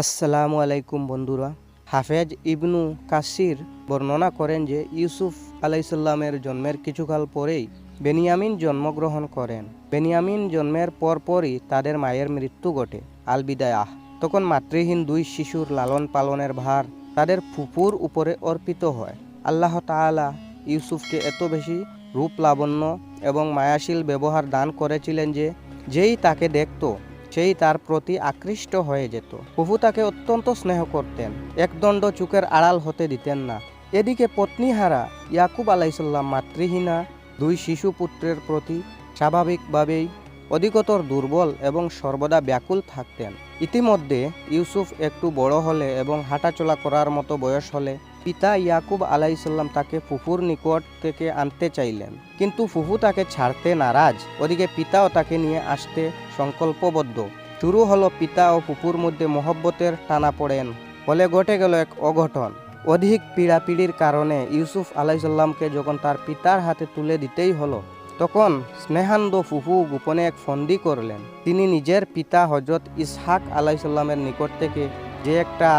আসসালামু আলাইকুম বন্ধুরা। হাফেজ ইবনু কাসির বর্ণনা করেন যে ইউসুফ আলাইসাল্লামের জন্মের কিছুকাল পরেই বেনিয়ামিন জন্মগ্রহণ করেন। বেনিয়ামিন জন্মের পরপরই তাদের মায়ের মৃত্যু ঘটে, আল বিদায়াহ। তখন মাতৃহীন দুই শিশুর লালন পালনের ভার তাদের ফুফুর উপরে অর্পিত হয়। আল্লাহ তাআলা ইউসুফকে এত বেশি রূপ লাবণ্য এবং মায়াশীল ব্যবহার দান করেছিলেন যে যেই তাকে দেখত সেই তার প্রতি আকৃষ্ট হয়ে যেত। ফুফু তাকে অত্যন্ত স্নেহ করতেন, একদণ্ড চোখের আড়াল হতে দিতেন না। এদিকে পত্নীহারা ইয়াকুব আলাইসাল্লাম মাতৃহীনা দুই শিশু পুত্রের প্রতি স্বাভাবিকভাবেই অধিকতর দুর্বল এবং সর্বদা ব্যাকুল থাকতেন। ইতিমধ্যে ইউসুফ একটু বড় হলে এবং হাঁটাচলা করার মতো বয়স হলে পিতা ইয়াকুব আলাইসাল্লাম তাকে ফুফুর নিকট থেকে আনতে চাইলেন, কিন্তু ফুফু তাকে ছাড়তে নারাজ। ওদিকে পিতাও তাকে নিয়ে আসতে সংকল্পবদ্ধ। শুরু হলো পিতা ও ফুফুর মধ্যে মহব্বতের টানাপোড়েন। ফলে ঘটে গেল এক অঘটন। অধিক পীড়াপিড়ির কারণে ইউসুফ আলাইসাল্লামকে যখন তার পিতার হাতে তুলে দিতেই হলো, তখন স্নেহান্দ ফুফু গোপনে এক ফন্দি করলেন। তিনি নিজের পিতা হজরত ইসহাক আলাইসাল্লামের নিকট থেকে যে একটা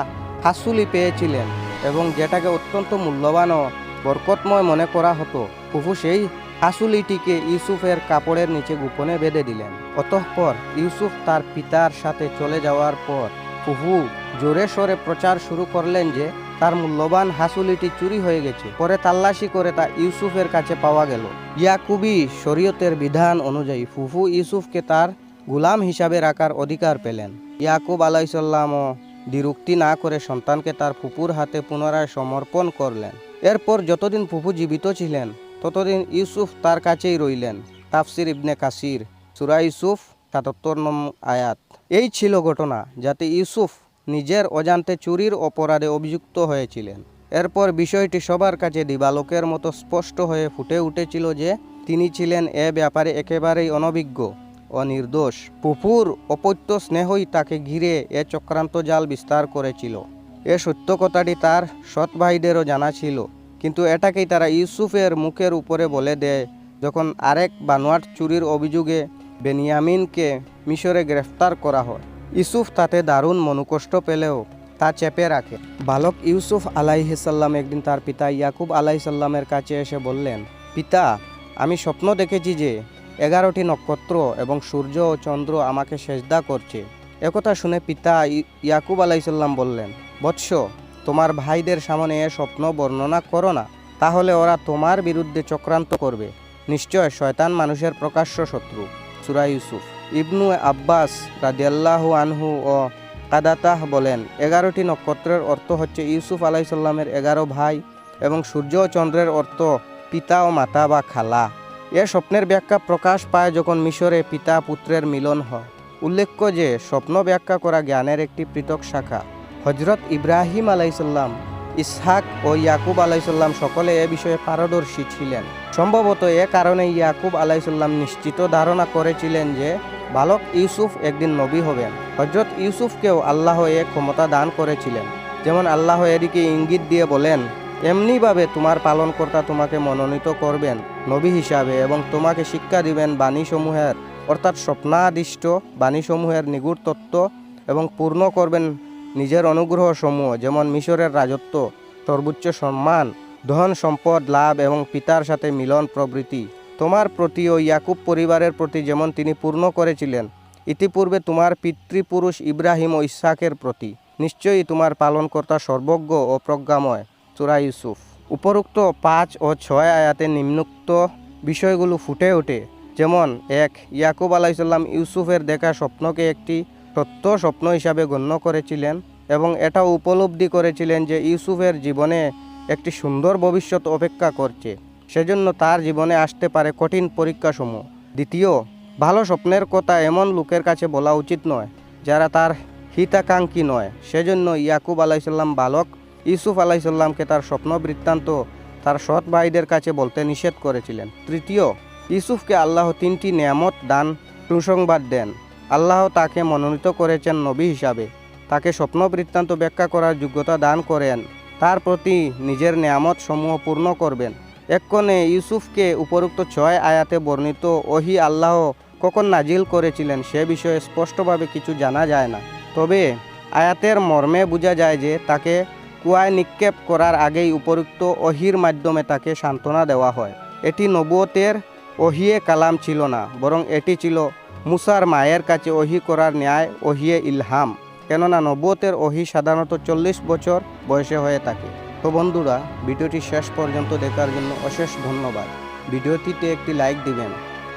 হাসুলি পেয়েছিলেন এবং যেটাকে অত্যন্ত মূল্যবান ও বরকতময় মনে করা হতো, ফুফু সেই হাসুলিটিকে ইউসুফের কাপড়ের নিচে গোপনে বেঁধে দিলেন। অতঃপর ইউসুফ তার পিতার সাথে চলে যাওয়ার পর ফুফু জোরে সোরে প্রচার শুরু করলেন যে তার মূল্যবান হাসুলিটি চুরি হয়ে গেছে। পরে তাল্লাশি করে তা ইউসুফের কাছে পাওয়া গেল। ইয়াকুবি শরীয়তের বিধান অনুযায়ী ফুফু ইউসুফকে তার গুলাম হিসাবে রাখার অধিকার পেলেন। ইয়াকুব আলাইসাল্লামও দ্বিরুক্তি না করে সন্তানকে তার ফুফুর হাতে পুনরায় সমর্পণ করলেন। এরপর যতদিন ফুফু জীবিত ছিলেন ততদিন ইউসুফ তার কাছেই রইলেন। তাফসির ইবনে কাসির, সূরা ইউসুফ ৭৭ নং আয়াত। এই ছিল ঘটনা যাতে ইউসুফ নিজের অজান্তে চুরির অপরাধে অভিযুক্ত হয়েছিলেন। এরপর বিষয়টি সবার কাছে দিবালোকের মতো স্পষ্ট হয়ে ফুটে উঠেছিল যে তিনি ছিলেন এ ব্যাপারে একেবারেই অনভিজ্ঞ ও নির্দোষ। ফুফুর অপত্য স্নেহই তাকে ঘিরে এ চক্রান্ত জাল বিস্তার করেছিল। এ সত্য কথাটি তার সৎ ভাইদেরও জানা ছিল, কিন্তু এটাকেই তারা ইউসুফের মুখের উপরে বলে দেয় যখন আরেক বানোয়াট চুরির অভিযোগে বেনিয়ামিনকে মিশরে গ্রেফতার করা হয়। ইউসুফ তাতে দারুণ মনোকষ্ট পেলেও তা চেপে রাখে। বালক ইউসুফ আলাইহিসাল্লাম একদিন তার পিতা ইয়াকুব আলাইসাল্লামের কাছে এসে বললেন, পিতা, আমি স্বপ্ন দেখেছি যে 11টি নক্ষত্র এবং সূর্য ও চন্দ্র আমাকে সেজদা করছে। একথা শুনে পিতা ইয়াকুব আলাইসাল্লাম বললেন, বৎস, তোমার ভাইদের সামনে এ স্বপ্ন বর্ণনা করো না, তাহলে ওরা তোমার বিরুদ্ধে চক্রান্ত করবে। নিশ্চয় শয়তান মানুষের প্রকাশ্য শত্রু। সূরা ইউসুফ। ইবনু আব্বাস রাদিয়াল্লাহু আনহু ও কাদাতাহ বলেন, 11টি নক্ষত্রের অর্থ হচ্ছে ইউসুফ আলাইসাল্লামের 11 ভাই এবং সূর্য ও চন্দ্রের অর্থ পিতা ও মাতা বা খালা। এ স্বপ্নের ব্যাখ্যা প্রকাশ পায় যখন মিশরে পিতা পুত্রের মিলন হয়। উল্লেখ্য যে স্বপ্ন ব্যাখ্যা করা জ্ঞানের একটি পৃথক শাখা। হজরত ইব্রাহিম আলাইসাল্লাম, ইসহাক ও ইয়াকুব আলাইসাল্লাম সকলে এ বিষয়ে পারদর্শী ছিলেন। সম্ভবত এ কারণে ইয়াকুব আলাইসাল্লাম নিশ্চিত ধারণা করেছিলেন যে বালক ইউসুফ একদিন নবী হবেন। হজরত ইউসুফকেও আল্লাহ এ ক্ষমতা দান করেছিলেন। যেমন আল্লাহ এদিকে ইঙ্গিত দিয়ে বলেন, এমনিভাবে তোমার পালনকর্তা তোমাকে মনোনীত করবেন নবী হিসাবে এবং তোমাকে শিক্ষা দিবেন বাণীসমূহের অর্থাৎ স্বপ্নাদিষ্ট বাণীসমূহের নিগুড় তত্ত্ব এবং পূর্ণ করবেন নিজের অনুগ্রহ সমূহ, যেমন মিশরের রাজত্ব, সর্বোচ্চ সম্মান, ধন সম্পদ লাভ এবং পিতার সাথে মিলন প্রভৃতি। তোমার প্রতি ও ইয়াকুব পরিবারের প্রতি যেমন তিনি পূর্ণ করেছিলেন ইতিপূর্বে তোমার পিতৃপুরুষ ইব্রাহিম ও ইসহাকের প্রতি। নিশ্চয়ই তোমার পালনকর্তা সর্বজ্ঞ ও প্রজ্ঞাময়। সূরা ইউসুফ। উপরোক্ত 5 ও 6 আয়াতে নিম্নোক্ত বিষয়গুলো ফুটে ওঠে। যেমন 1, ইয়াকুব আলাইসাল্লাম ইউসুফের দেখা স্বপ্নকে একটি সত্য স্বপ্ন হিসাবে গণ্য করেছিলেন এবং এটাও উপলব্ধি করেছিলেন যে ইউসুফের জীবনে একটি সুন্দর ভবিষ্যৎ অপেক্ষা করছে, সেজন্য তার জীবনে আসতে পারে কঠিন পরীক্ষাসমূহ। 2, ভালো স্বপ্নের কথা এমন লোকের কাছে বলা উচিত নয় যারা তার হিতাকাঙ্ক্ষী নয়, সেজন্য ইয়াকুব আলাইসাল্লাম বালক ইউসুফ আলাইসাল্লামকে তার স্বপ্ন বৃত্তান্ত তার সৎ ভাইদের কাছে বলতে নিষেধ করেছিলেন। 3, ইউসুফকে আল্লাহ 3টি নেয়ামত দান সুসংবাদ দেন। আল্লাহ তাকে মনোনীত করেছেন নবী হিসাবে, তাকে স্বপ্ন বৃত্তান্ত ব্যাখ্যা করার যোগ্যতা দান করেন, তার প্রতি নিজের নেয়ামত সমূহ পূর্ণ করবেন। এক্ষণে ইউসুফকে উপরোক্ত 6 আয়াতে বর্ণিত ওহী আল্লাহ কখন নাজিল করেছিলেন সে বিষয়ে স্পষ্টভাবে কিছু জানা যায় না। তবে আয়াতের মর্মে বোঝা যায় যে তাকে কুয়ায় নিক্ষেপ করার আগেই উপরোক্ত ওহির মাধ্যমে তাকে সান্ত্বনা দেওয়া হয়। এটি নবুয়তের ওহিয়ে কালাম ছিল না, বরং এটি ছিল মুসার মায়ের কাছে ওহি করার ন্যায় ওহিয়ে ইলহাম। কেননা নবুয়তের ওহি সাধারণত 40 বছর বয়সে হয়ে থাকে। তো বন্ধুরা, ভিডিওটি শেষ পর্যন্ত দেখার জন্য অশেষ ধন্যবাদ। ভিডিওটিতে একটি লাইক দিবেন।